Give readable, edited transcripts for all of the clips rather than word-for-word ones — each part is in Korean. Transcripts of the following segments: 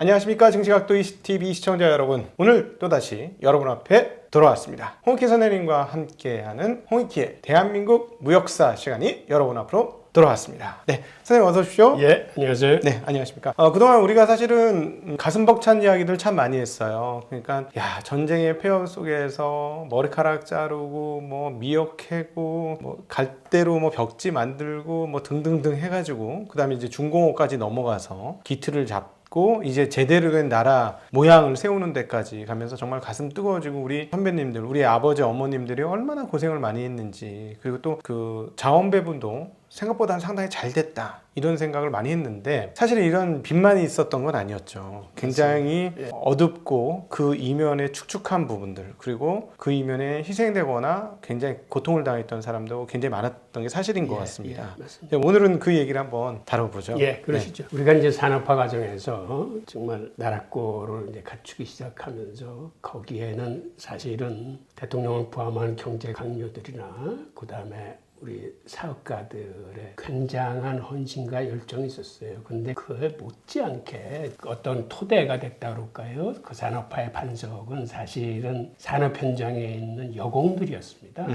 안녕하십니까. 증시각도 TV 시청자 여러분, 오늘 또다시 여러분 앞에 돌아왔습니다. 홍익희 선생님과 함께하는 홍익희의 대한민국 무역사 시간이 여러분 앞으로 돌아왔습니다. 네, 선생님 어서 오십시오. 예, 안녕하세요. 네, 안녕하십니까. 그동안 우리가 사실은 가슴 벅찬 이야기들 참 많이 했어요. 그러니까 전쟁의 폐허 속에서 머리카락 자르고 뭐 미역 캐고 뭐 갈대로 뭐 벽지 만들고 뭐 등등등 해가지고 그다음에 이제 중공업까지 넘어가서 기틀을 잡고 이제 제대로 된 나라 모양을 세우는 데까지 가면서 정말 가슴 뜨거워지고 우리 선배님들, 우리 아버지 어머님들이 얼마나 고생을 많이 했는지, 그리고 또 그 자원 배분도 생각보다는 상당히 잘 됐다, 이런 생각을 많이 했는데 사실은 이런 빚만이 있었던 건 아니었죠. 굉장히 어둡고 그 이면에 축축한 부분들, 그리고 그 이면에 희생되거나 굉장히 고통을 당했던 사람도 굉장히 많았던 게 사실인 것 같습니다. 맞습니다. 오늘은 그 얘기를 한번 다뤄보죠. 예, 그러시죠. 우리가 이제 산업화 과정에서 정말 나라꼴을 이제 갖추기 시작하면서 거기에는 사실은 대통령을 포함한 경제 강요들이나 그 다음에 우리 사업가들의 굉장한 헌신과 열정이 있었어요. 근데 그에 못지않게 어떤 토대가 됐다 그럴까요? 그 산업화의 반석은 사실은 산업 현장에 있는 여공들이었습니다.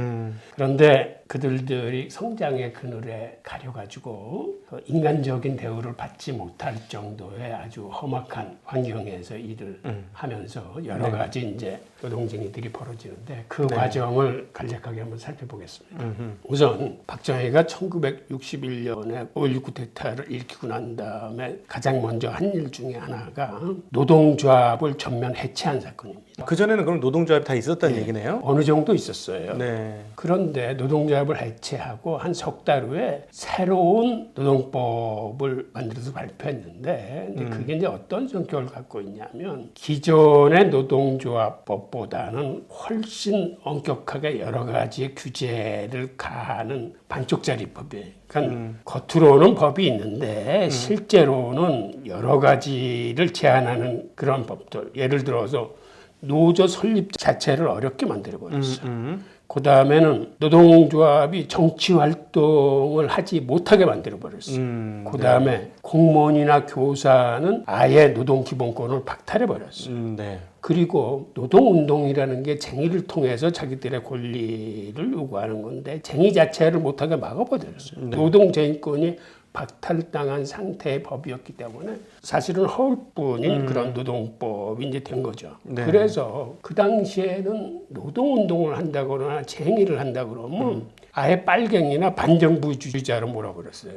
그런데 그들이 성장의 그늘에 가려가지고 인간적인 대우를 받지 못할 정도의 아주 험악한 환경에서 일을 하면서 여러 가지 이제 노동쟁이들이 벌어지는데 그 과정을 간략하게 한번 살펴보겠습니다. 우선 박정희가 1961년에 5.16 쿠데타를 일으키고 난 다음에 가장 먼저 한 일 중에 하나가 노동조합을 전면 해체한 사건입니다. 그전에는 그럼 노동조합이 다 있었다는 얘기네요? 어느 정도 있었어요. 네. 그런데 노동조합을 해체하고 한 석 달 후에 새로운 노동법을 만들어서 발표했는데 근데 그게 이제 어떤 성격을 갖고 있냐면 기존의 노동조합법보다는 훨씬 엄격하게 여러 가지 규제를 가하는 반쪽짜리 법이에요. 그러니까 겉으로는 법이 있는데 실제로는 여러 가지를 제한하는 그런 법들. 예를 들어서 노조 설립 자체를 어렵게 만들어버렸어요. 그 다음에는 노동조합이 정치 활동을 하지 못하게 만들어버렸어요. 그 다음에 공무원이나 교사는 아예 노동기본권을 박탈해버렸어요. 네. 그리고 노동운동이라는 게 쟁의를 통해서 자기들의 권리를 요구하는 건데 쟁의 자체를 못하게 막아버렸어요. 노동쟁의권이 박탈당한 상태의 법이었기 때문에 사실은 허울뿐인 그런 노동법이 이제 된 거죠. 네. 그래서 그 당시에는 노동운동을 한다거나 쟁의를 한다 그러면 아예 빨갱이나 반정부주의자로 몰아버렸어요.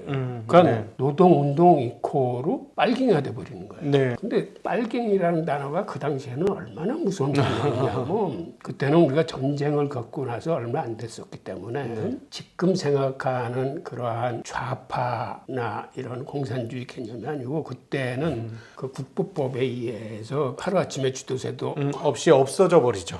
그러니까 노동운동 이코로 빨갱이가 돼버리는 거예요. 네. 근데 빨갱이라는 단어가 그 당시에는 얼마나 무서운 단어냐면 그때는 우리가 전쟁을 겪고 나서 얼마 안 됐었기 때문에 지금 생각하는 그러한 좌파나 이런 공산주의 개념이 아니고 그때는 그 국부법에 의해서 하루아침에 주도세도 없이 없어져 버리죠.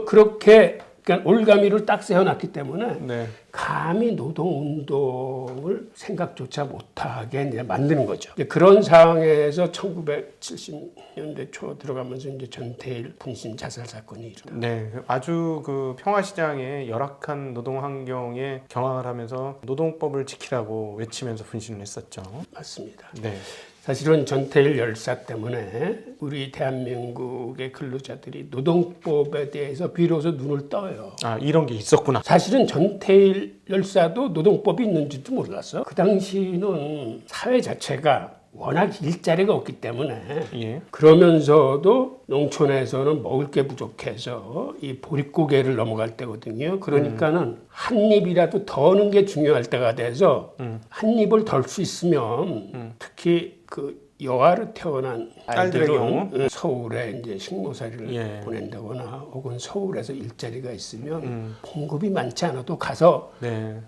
그렇게 그러니까 올가미를 딱 세워놨기 때문에 감히 노동운동을 생각조차 못하게 이제 만드는 거죠. 그런 상황에서 1970년대 초 들어가면서 이제 전태일 분신 자살 사건이 일어납니다. 네, 아주 그 평화시장의 열악한 노동 환경에 경항을 하면서 노동법을 지키라고 외치면서 분신을 했었죠. 맞습니다. 네. 사실은 전태일 열사 때문에 우리 대한민국의 근로자들이 노동법에 대해서 비로소 눈을 떠요. 아, 이런 게 있었구나. 사실은 전태일 열사도 노동법이 있는지도 몰랐어. 그 당시는 사회 자체가 워낙 일자리가 없기 때문에 그러면서도 농촌에서는 먹을 게 부족해서 이 보릿고개를 넘어갈 때거든요. 그러니까는 한 입이라도 더 얻는 게 중요할 때가 돼서 한 입을 덜 수 있으면 특히 그 여아로 태어난 아이들은 서울에 이제 식모살이를 보낸다거나 혹은 서울에서 일자리가 있으면 봉급이 많지 않아도 가서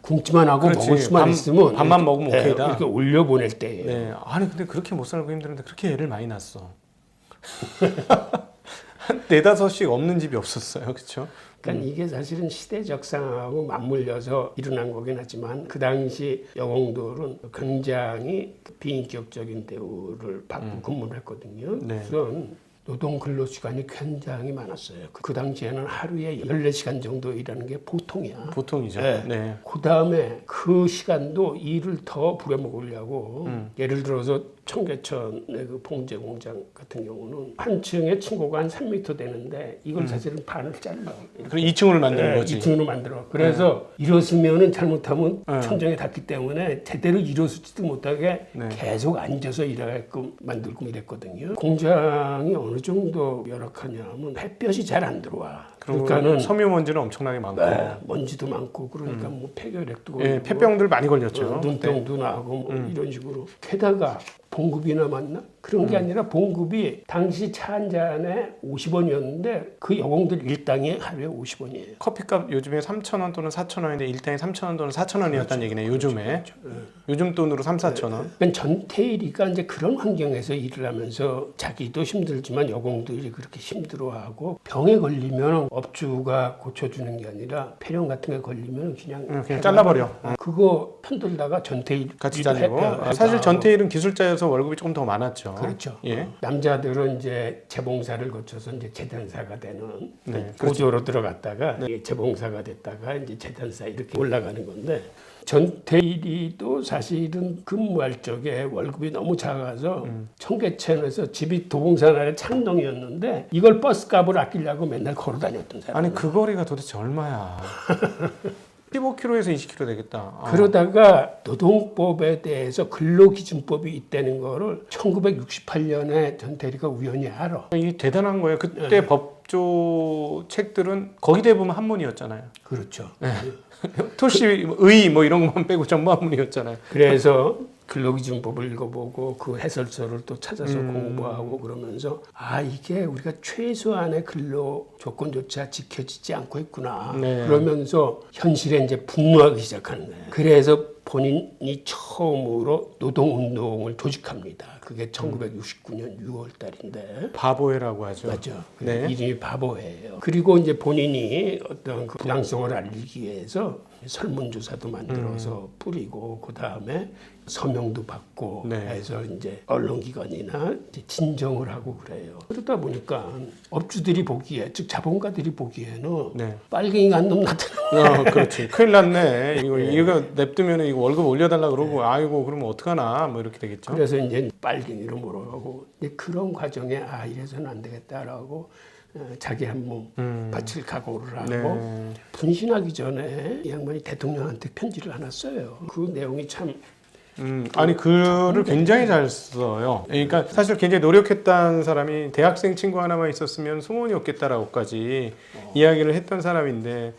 굶지만 하고 먹을 수만 있으면 밥만 먹으면 오케이다. 이렇게 올려보낼 때예요. 네. 아니 근데 그렇게 못 살고 힘들었는데 그렇게 애를 많이 낳았어. 한 4-5씩 없는 집이 없었어요. 그렇죠? 그러니까 이게 사실은 시대적 상황하고 맞물려서 일어난 거긴 하지만 그 당시 여공들은 굉장히 비인격적인 대우를 받고 근무를 했거든요. 우선 노동 근로 시간이 굉장히 많았어요. 그 당시에는 하루에 14시간 정도 일하는 게 보통이야. 보통이죠. 그 다음에 그 시간도 일을 더 부려먹으려고 예를 들어서 청계천의 그 봉제 공장 같은 경우는 한 층에 층고가 한 3m 되는데 이걸 사실은 반을 잘라. 그럼 2층으로 만드는 거지. 2층으로 만들어. 그래서 일었으면은 잘못하면 천정에 닿기 때문에 제대로 일어서지도 못하게 네. 계속 앉아서 일하게끔 만들고 이랬거든요. 공장이 어느 정도 열악하냐면 햇볕이 잘 안 들어와. 그러니까는 섬유먼지는 엄청나게 많고 먼지도 많고 그러니까 뭐 폐결핵도 예, 걸리고 폐병들 많이 걸렸죠. 눈병도 나고 뭐 이런 식으로 게다가 봉급이나 맞나? 그런 게 아니라 봉급이 당시 차 한 잔에 50원이었는데 그 여공들 일당이 하루에 50원이에요. 커피값 요즘에 3,000원 또는 4,000원인데 일당이 3,000원 또는 4,000원이었다는 얘기네. 요즘에. 요즘 돈으로 3, 4,000원. 그러니까 전태일이가 이제 그런 환경에서 일을 하면서 자기도 힘들지만 여공들이 그렇게 힘들어하고 병에 걸리면 업주가 고쳐주는 게 아니라 폐렴 같은 게 걸리면 그냥 잘라버려. 그거 편들다가 전태일 같이 잘리고. 사실 전태일은 기술자여서 월급이 조금 더 많았죠. 그렇죠. 예. 남자들은 이제 재봉사를 거쳐서 이제 재단사가 되는 네, 고조로 들어갔다가 재봉사가 됐다가 이제 재단사 이렇게 올라가는 건데 전태일이도 사실은 근무할 적에 월급이 너무 작아서 청계천에서 집이 도봉산 아래 창동이었는데 이걸 버스값을 아끼려고 맨날 걸어 다녔던 사람. 아니 그 거리가 도대체 얼마야? 15km에서 20km 되겠다. 그러다가 노동법에 대해서 근로기준법이 있다는 거를 1968년에 전태일이가 우연히 알아. 이게 대단한 거예요. 그때 법조 책들은 거의 대부분 한문이었잖아요. 그렇죠. 토시, 의 뭐 이런 것만 빼고 전부 한문이었잖아요. 그래서 근로기준법을 읽어보고 그 해설서를 또 찾아서 공부하고 그러면서 아 이게 우리가 최소한의 근로 조건조차 지켜지지 않고 있구나. 네. 그러면서 현실에 이제 분노하기 시작하는 거예요. 그래서 본인이 처음으로 노동운동을 조직합니다. 그게 1969년 6월 달인데. 바보회라고 하죠. 맞죠. 네. 이름이 바보예요. 그리고 이제 본인이 어떤 그 부당성을 알리기 위해서 설문조사도 만들어서 뿌리고 그 다음에 서명도 받고 네. 해서 이제 언론기관이나 이제 진정을 하고 그래요. 그러다 보니까 업주들이 보기에 즉 자본가들이 보기에는 네. 빨갱이가 한 놈 나타나. 그렇지. 큰일 났네. 이거 냅두면 이거 월급 올려달라 그러고 아이고 그러면 어떡하나 뭐 이렇게 되겠죠. 그래서 이제 빨갱이로 몰아가고 그런 과정에 아 이래서는 안 되겠다라고 자기 한 몸 바칠 각오를 하고 네. 분신하기 전에 이 양반이 대통령한테 편지를 하나 써요. 그 내용이 참 아니 글을 굉장히 잘 써요. 그러니까 사실 굉장히 노력했다는 사람이 대학생 친구 하나만 있었으면 소문이 없겠다라고까지 이야기를 했던 사람인데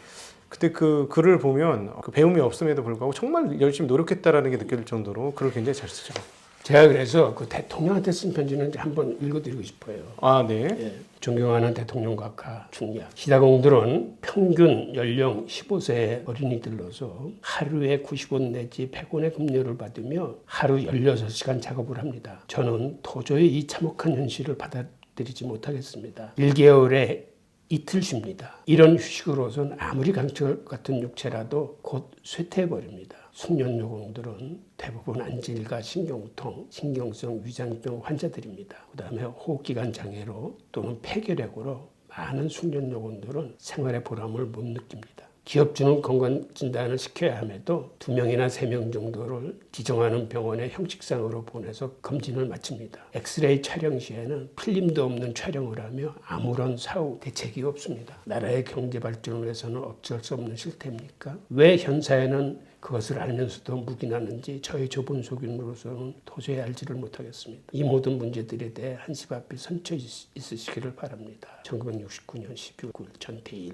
그때 그 글을 보면 그 배움이 없음에도 불구하고 정말 열심히 노력했다라는 게 느껴질 정도로 글을 굉장히 잘 쓰죠. 제가 그래서 그 대통령한테 쓴 편지는 한번 읽어드리고 싶어요. 아, 네. 예. 존경하는 대통령 각하 중략 시다공들은 평균 연령 15세의 어린이들로서 하루에 90원 내지 100원의 급료를 받으며 하루 16시간 작업을 합니다. 저는 도저히 이 참혹한 현실을 받아들이지 못하겠습니다. 1개월에 이틀 쉽니다. 이런 휴식으로선 아무리 강철 같은 육체라도 곧 쇠퇴해버립니다. 숙련요공들은 대부분 안질과 신경통, 신경성 위장병 환자들입니다. 그 다음에 호흡기관 장애로 또는 폐결핵으로 많은 숙련요공들은 생활의 보람을 못 느낍니다. 기업주는 건강진단을 시켜야 함에도 2명이나 3명 정도를 지정하는 병원에 형식상으로 보내서 검진을 마칩니다. 엑스레이 촬영 시에는 필름도 없는 촬영을 하며 아무런 사후 대책이 없습니다. 나라의 경제 발전을 위해서는 어쩔 수 없는 실태입니까? 왜 현사에는 그것을 알면서도 묵인하는지 저의 좁은 소견으로서는 도저히 알지를 못하겠습니다. 이 모든 문제들에 대해 한시바삐 선처 있으시기를 바랍니다. 1969년 12월 전태일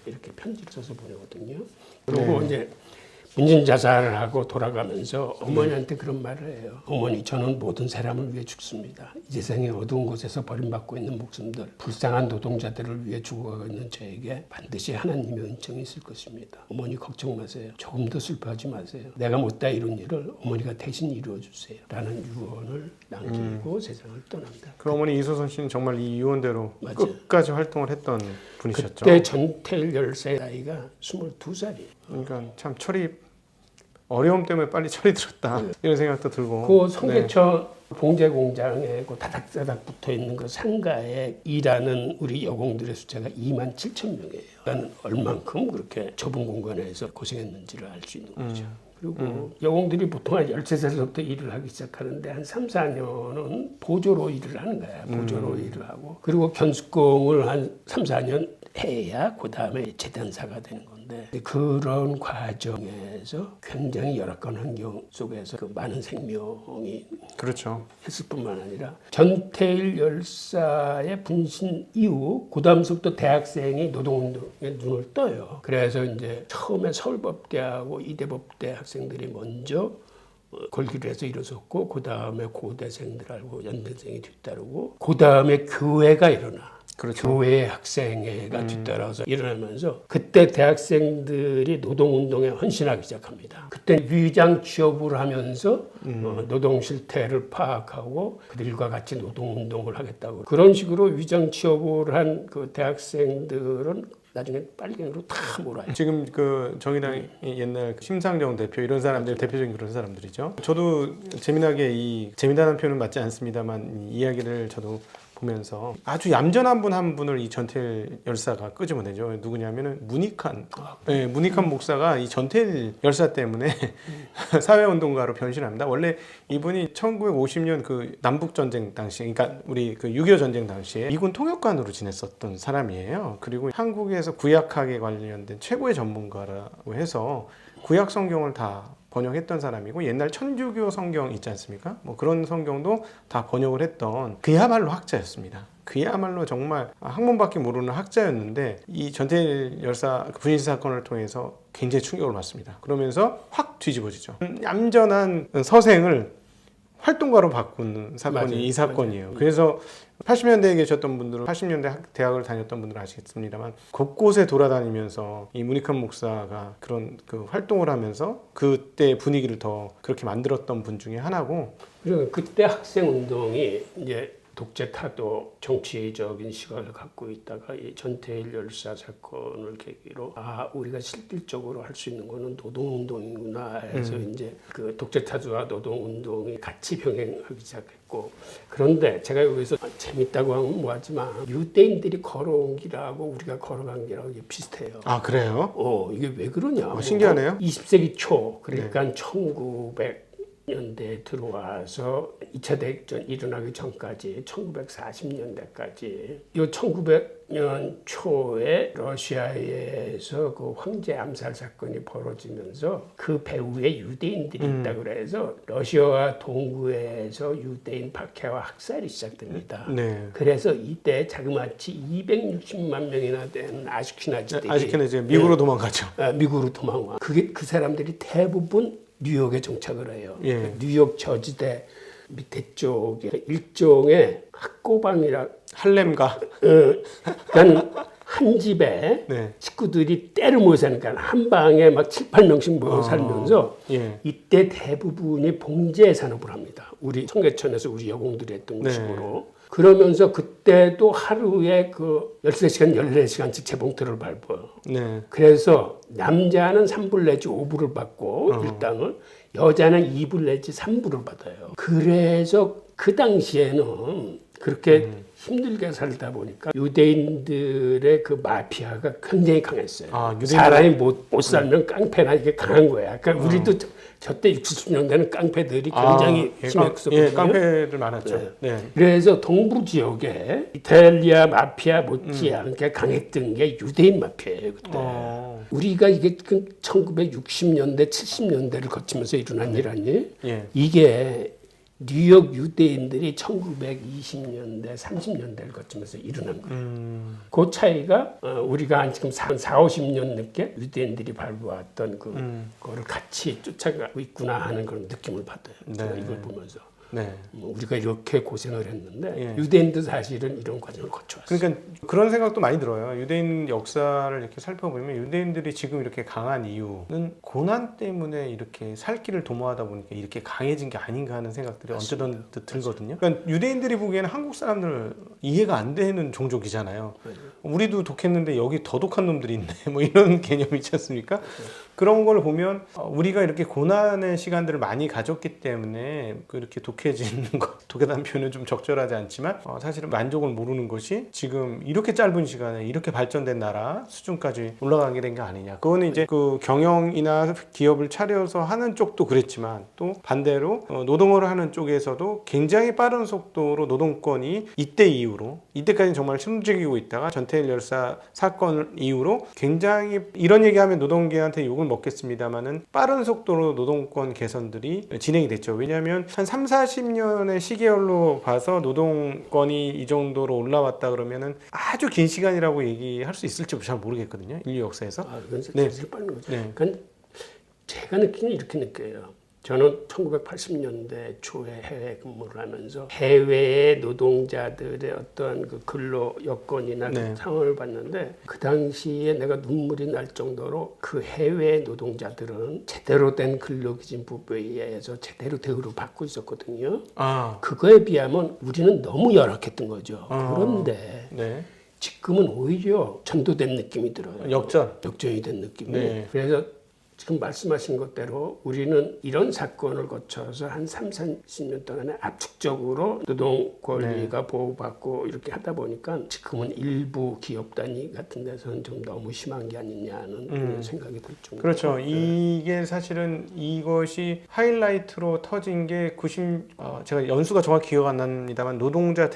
이렇게 편지를 써서 보내거든요. 그리고 이제 문진자살을 하고 돌아가면서 어머니한테 그런 말을 해요. 어머니, 저는 모든 사람을 위해 죽습니다. 이 세상의 어두운 곳에서 버림받고 있는 목숨들, 불쌍한 노동자들을 위해 죽어가고 있는 저에게 반드시 하나님의 은총이 있을 것입니다. 어머니 걱정 마세요. 조금도 슬퍼하지 마세요. 내가 못다 이룬 일을 어머니가 대신 이루어 주세요. 라는 유언을 남기고 세상을 떠납니다. 그 어머니 이소선 씨는 정말 이 유언대로 맞아요. 끝까지 활동을 했던 분이셨죠. 그때 전태일 열사의 나이가 22살이에요. 그러니까 참 철이 어려움 때문에 빨리 철이 들었다 이런 생각도 들고. 그 성계천 봉제 공장에 그 다닥다닥 붙어 있는 그 상가에 일하는 우리 여공들의 숫자가 27,000명이에요. 그러니까 얼만큼 그렇게 좁은 공간에서 고생했는지를 알 수 있는 거죠. 그리고 영웅들이 보통 한 13살부터 일을 하기 시작하는데 한 3, 4년은 보조로 일을 하는 거야. 보조로 일을 하고. 그리고 견습공을 한 3, 4년 해야 그 다음에 재단사가 되는 건데 그런 과정에서 굉장히 열악한 환경 속에서 그 많은 생명이 그렇죠. 했을 뿐만 아니라 전태일 열사의 분신 이후 그 다음부터 대학생이 노동운동에 눈을 떠요. 그래서 이제 처음에 서울법대하고 이대법대 학생들이 먼저 걸기를 해서 일어섰고 그 다음에 고대생들하고 연대생이 뒤따르고 그 다음에 교회가 일어나. 그렇죠. 교회 학생회가 뒤따라서 일어나면서 그때 대학생들이 노동운동에 헌신하기 시작합니다. 그때 위장 취업을 하면서 노동 실태를 파악하고 그들과 같이 노동운동을 하겠다고 그런 식으로 위장 취업을 한 그 대학생들은 나중에 빨갱이로 다 몰아요. 지금 그 정의당 옛날 심상정 대표 이런 사람들 대표적인 그런 사람들이죠. 저도 재미나게 이 재미나는 표현은 맞지 않습니다만 이 이야기를 저도 보면서 아주 얌전한 분 한 분을 이 전태일 열사가 끄집어내죠. 누구냐면은 문익환. 네, 문익환 목사가 이 전태일 열사 때문에 사회운동가로 변신합니다. 원래 이분이 1950년 그 남북 전쟁 당시, 그러니까 우리 그 6.25 전쟁 당시에 미군 통역관으로 지냈었던 사람이에요. 그리고 한국에서 구약학에 관련된 최고의 전문가라고 해서 구약 성경을 다 번역했던 사람이고 옛날 천주교 성경 있지 않습니까? 뭐 그런 성경도 다 번역을 했던 그야말로 학자였습니다. 그야말로 정말 학문밖에 모르는 학자였는데 이 전태일 열사 분신 사건을 통해서 굉장히 충격을 받습니다. 그러면서 확 뒤집어지죠. 얌전한 서생을 활동가로 바꾸는 사건이 맞아요. 이 사건이에요. 그래서 80년대에 계셨던 분들은 80년대 대학을 다녔던 분들은 아시겠습니다만 곳곳에 돌아다니면서 이 문익환 목사가 그런 그 활동을 하면서 그때 분위기를 더 그렇게 만들었던 분 중에 하나고 그리고 그때 학생 운동이 이제 독재 타도 정치적인 시각을 갖고 있다가 이 전태일 열사 사건을 계기로 우리가 실질적으로 할 수 있는 거는 노동운동이구나 해서 이제 그 독재 타도와 노동운동이 같이 병행하기 시작했고 그런데 제가 여기서 재밌다고 하면 뭐하지만 유대인들이 걸어온 길하고 우리가 걸어간 길하고 이게 비슷해요. 아 그래요? 이게 왜 그러냐? 신기하네요. 20세기 초 그러니까 1900년대에 들어와서 2차 대전 일어나기 전까지 1940년대까지 이 1900년 초에 러시아에서 그 황제 암살 사건이 벌어지면서 그 배후에 유대인들이 있다 그래서 러시아와 동구에서 유대인 박해와 학살이 시작됩니다. 네. 그래서 이때 자그마치 260만 명이나 되는 아시케나지들이 아시케나지 미국으로 도망가죠. 미국으로 도망와. 그 사람들이 대부분 뉴욕에 정착을 해요. 예. 뉴욕 저지대 밑에 쪽에 일종의 학고방이라 할렘가. 그러니까 한 집에 네. 식구들이 때를 모여 사니까 한 방에 막 7, 8명씩 모여 살면서 예. 이때 대부분이 봉제 산업을 합니다. 우리 청계천에서 우리 여공들이 했던 네. 식으로. 그러면서 그때도 하루에 그 13시간, 14시간씩 재봉틀을 밟아요. 네. 그래서 남자는 3불 내지 5불을 받고 일당을 여자는 2불 내지 3불을 받아요. 그래서 그 당시에는 그렇게 힘들게 살다 보니까 유대인들의 그 마피아가 굉장히 강했어요. 사람이 못 살면 깡패나 이게 강한 거야. 그러니까 우리도 저때 60년대는 깡패들이 굉장히 심했었거든요. 예, 깡패들 많았죠. 네. 그래서 동부 지역에 이탈리아 마피아 못지않게 강했던 게 유대인 마피아예요 그때. 우리가 이게 1960년대, 70년대를 거치면서 일어난 일 아니에요? 예. 이게 뉴욕 유대인들이 1920년대, 30년대를 거치면서 일어난 거예요. 그 차이가 우리가 한 지금 40-50년 늦게 유대인들이 밟아왔던 그거를 같이 쫓아가고 있구나 하는 그런 느낌을 받아요. 제가 이걸 보면서. 네. 우리가 이렇게 고생을 했는데 예. 유대인도 사실은 이런 과정을 거쳐왔어요. 그러니까 그런 생각도 많이 들어요. 유대인 역사를 이렇게 살펴보면 유대인들이 지금 이렇게 강한 이유는 고난 때문에 이렇게 살 길을 도모하다 보니까 이렇게 강해진 게 아닌가 하는 생각들이 언제든지 들거든요. 그러니까 유대인들이 보기에는 한국 사람들 이해가 안 되는 종족이잖아요. 우리도 독했는데 여기 더 독한 놈들이 있네. 뭐 이런 개념이 있지 않습니까? 그런 걸 보면 우리가 이렇게 고난의 시간들을 많이 가졌기 때문에 그렇게 독해지는 것, 독하다는 표현은 좀 적절하지 않지만 사실은 만족을 모르는 것이 지금 이렇게 짧은 시간에 이렇게 발전된 나라 수준까지 올라가게 된 게 아니냐. 그거는 이제 그 경영이나 기업을 차려서 하는 쪽도 그랬지만 또 반대로 노동을 하는 쪽에서도 굉장히 빠른 속도로 노동권이 이때까지는 정말 숨죽이고 있다가 전태일 열사 사건 이후로 굉장히 이런 얘기하면 노동계한테 욕을 먹겠습니다만은 빠른 속도로 노동권 개선들이 진행이 됐죠. 왜냐하면 한 3, 40년의 시계열로 봐서 노동권이 이 정도로 올라왔다 그러면은 아주 긴 시간이라고 얘기할 수 있을지 잘 모르겠거든요. 인류 역사에서. 그건 네. 사실 빠른 거죠. 네. 그러니까 제가 느끼는 이렇게 느껴요. 저는 1980년대 초에 해외 근무를 하면서 해외의 노동자들의 어떤 그 근로 여건이나 네. 그 상황을 봤는데 그 당시에 내가 눈물이 날 정도로 그 해외 노동자들은 제대로 된 근로기준법에 의해서 제대로 대우를 받고 있었거든요. 그거에 비하면 우리는 너무 열악했던 거죠. 그런데 네. 지금은 오히려 전도된 느낌이 들어요. 역전이 된 느낌이. 네. 그래서 지금 말씀하신 것대로 우리는 이런 사건을 거쳐서 한 3, 40년 동안에 압축적으로 노동 권리가 보호받고 이렇게 하다 보니까 지금은 일부 기업 단위 같은 데서는 좀 너무 심한 게 아니냐는 그런 생각이 들 정도로. 그렇죠. 이게 사실은 이것이 하이라이트로 터진 게 제가 연수가 정확히 기억 안 납니다만 노동자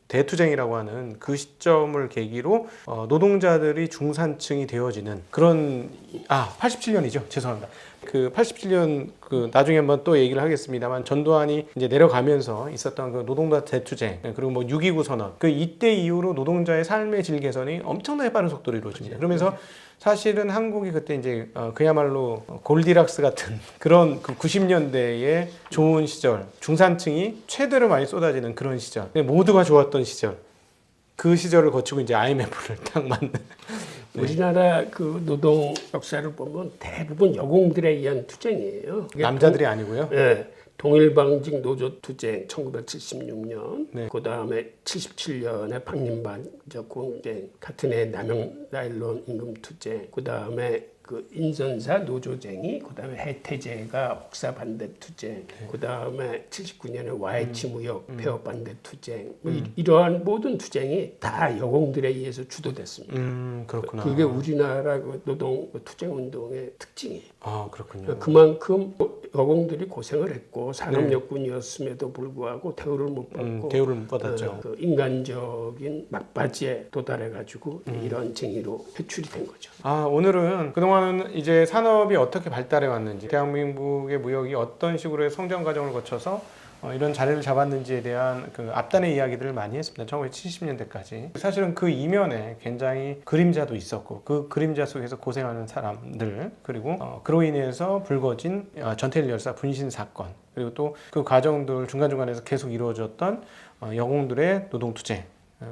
대투쟁이라고 하는 그 시점을 계기로 노동자들이 중산층이 되어지는 그런 87년이죠. 죄송합니다. 그 87년 그 나중에 한번 또 얘기를 하겠습니다만 전두환이 이제 내려가면서 있었던 그 노동자 대투쟁 그리고 뭐 6.29 선언 그 이때 이후로 노동자의 삶의 질 개선이 엄청나게 빠른 속도로 이루어집니다. 그러면서 사실은 한국이 그때 이제 그야말로 골디락스 같은 그런 그 90년대의 좋은 시절, 중산층이 최대로 많이 쏟아지는 그런 시절, 모두가 좋았던 시절, 그 시절을 거치고 이제 IMF를 딱 만든. 네. 우리나라 그 노동 역사를 보면 대부분 여공들에 의한 투쟁이에요. 남자들이 아니고요. 네. 동일방직 노조 투쟁 1976년, 네. 그 다음에 77년에 박림반적 공쟁, 같은 해 남영 나일론 임금 투쟁, 그 다음에 그 인선사 노조쟁이, 그 다음에 해태제가 혹사 반대 투쟁, 그 다음에 79년에 와해치 무역 폐업 반대 투쟁, 뭐 이러한 모든 투쟁이 다 여공들에 의해서 주도됐습니다. 그렇구나. 그게 우리나라 그 노동 투쟁 운동의 특징이에요. 그렇군요. 그만큼 여공들이 고생을 했고 산업여군이었음에도 불구하고 대우를 못 받고 대우를 못 받았죠. 그 인간적인 막바지에 도달해가지고 이런 쟁의로 회출이 된 거죠. 오늘은 그동안은 이제 산업이 어떻게 발달해 왔는지, 대한민국의 무역이 어떤 식으로의 성장 과정을 거쳐서 이런 자리를 잡았는지에 대한 그 앞단의 이야기들을 많이 했습니다. 1970년대까지. 사실은 그 이면에 굉장히 그림자도 있었고 그 그림자 속에서 고생하는 사람들 그리고 그로 인해서 불거진 전태일 열사 분신 사건 그리고 또 그 과정들 중간중간에서 계속 이루어졌던 여공들의 노동투쟁.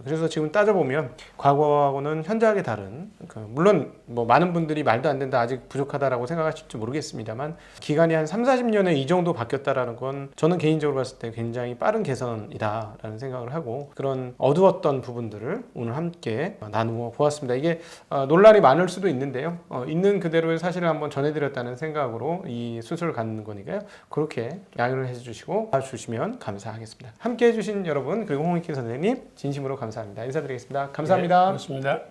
그래서 지금 따져보면 과거하고는 현저하게 다른 물론 뭐 많은 분들이 말도 안 된다 아직 부족하다라고 생각하실지 모르겠습니다만 기간이 한 3, 40년에 이 정도 바뀌었다라는 건 저는 개인적으로 봤을 때 굉장히 빠른 개선이다라는 생각을 하고 그런 어두웠던 부분들을 오늘 함께 나누어 보았습니다. 이게 논란이 많을 수도 있는데요. 있는 그대로의 사실을 한번 전해드렸다는 생각으로 이 수술을 갖는 거니까요. 그렇게 양해를 해주시고 봐주시면 감사하겠습니다. 함께 해주신 여러분 그리고 홍익희 선생님 진심으로 감사합니다. 인사드리겠습니다. 감사합니다. 네, 고맙습니다.